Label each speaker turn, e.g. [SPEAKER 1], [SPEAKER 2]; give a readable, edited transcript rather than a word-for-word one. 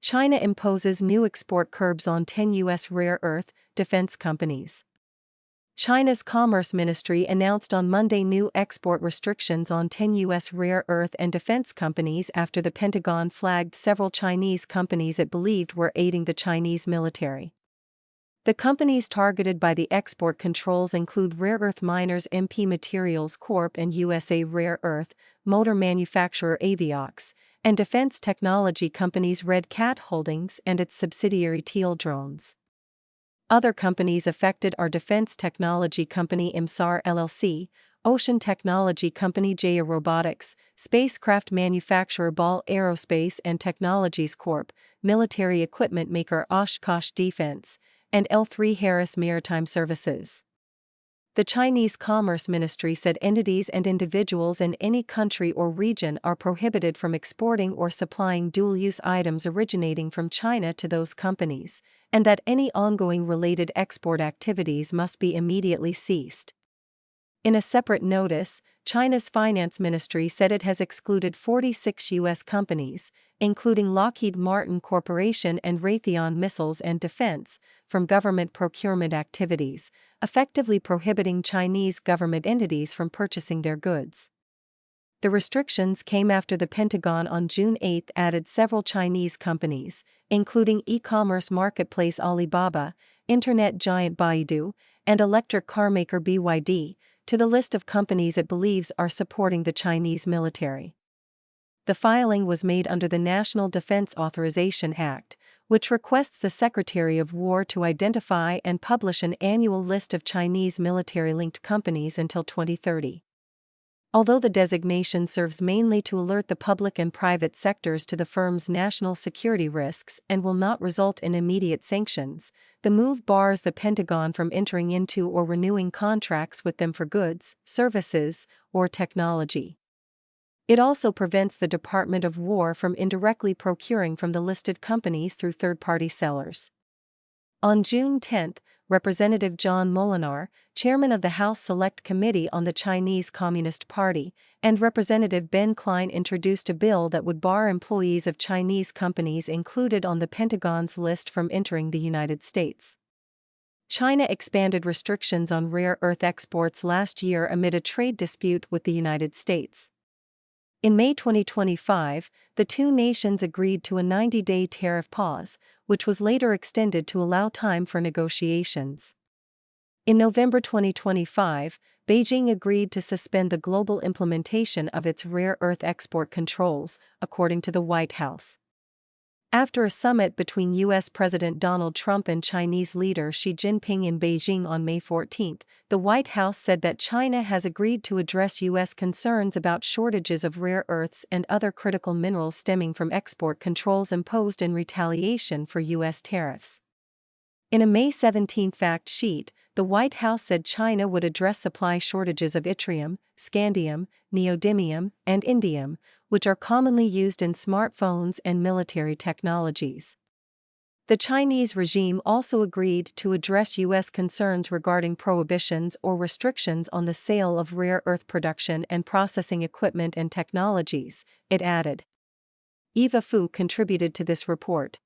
[SPEAKER 1] China imposes new export curbs on 10 U.S. rare earth defense companies. China's Commerce Ministry announced on Monday new export restrictions on 10 U.S. rare earth and defense companies after the Pentagon flagged several Chinese companies it believed were aiding the Chinese military. The companies targeted by the export controls include Rare Earth Miners MP Materials Corp. And USA Rare Earth, motor manufacturer Aviox, and defense technology companies Red Cat Holdings and its subsidiary Teal Drones. Other companies affected are defense technology company IMSAR LLC, ocean technology company Jaya Robotics, spacecraft manufacturer Ball Aerospace and Technologies Corp., military equipment maker Oshkosh Defense, and L3Harris Maritime Services. The Chinese Commerce Ministry said entities and individuals in any country or region are prohibited from exporting or supplying dual-use items originating from China to those companies, and that any ongoing related export activities must be immediately ceased. In a separate notice, China's Finance Ministry said it has excluded 46 U.S. companies, including Lockheed Martin Corporation and Raytheon Missiles and Defense, from government procurement activities, effectively prohibiting Chinese government entities from purchasing their goods. The restrictions came after the Pentagon on June 8 added several Chinese companies, including e-commerce marketplace Alibaba, internet giant Baidu, and electric car maker BYD, to the list of companies it believes are supporting the Chinese military. The filing was made under the National Defense Authorization Act, which requests the Secretary of War to identify and publish an annual list of Chinese military-linked companies until 2030. Although the designation serves mainly to alert the public and private sectors to the firm's national security risks and will not result in immediate sanctions, the move bars the Pentagon from entering into or renewing contracts with them for goods, services, or technology. It also prevents the Department of War from indirectly procuring from the listed companies through third-party sellers. On June 10, Representative John Molinar, chairman of the House Select Committee on the Chinese Communist Party, and Representative Ben Cline introduced a bill that would bar employees of Chinese companies included on the Pentagon's list from entering the United States. China expanded restrictions on rare earth exports last year amid a trade dispute with the United States. In May 2025, the two nations agreed to a 90-day tariff pause, which was later extended to allow time for negotiations. In November 2025, Beijing agreed to suspend the global implementation of its rare earth export controls, according to the White House. After a summit between U.S. President Donald Trump and Chinese leader Xi Jinping in Beijing on May 14, the White House said that China has agreed to address U.S. concerns about shortages of rare earths and other critical minerals stemming from export controls imposed in retaliation for U.S. tariffs. In a May 17 fact sheet, the White House said China would address supply shortages of yttrium, scandium, neodymium, and indium, which are commonly used in smartphones and military technologies. The Chinese regime also agreed to address U.S. concerns regarding prohibitions or restrictions on the sale of rare earth production and processing equipment and technologies, it added. Eva Fu contributed to this report.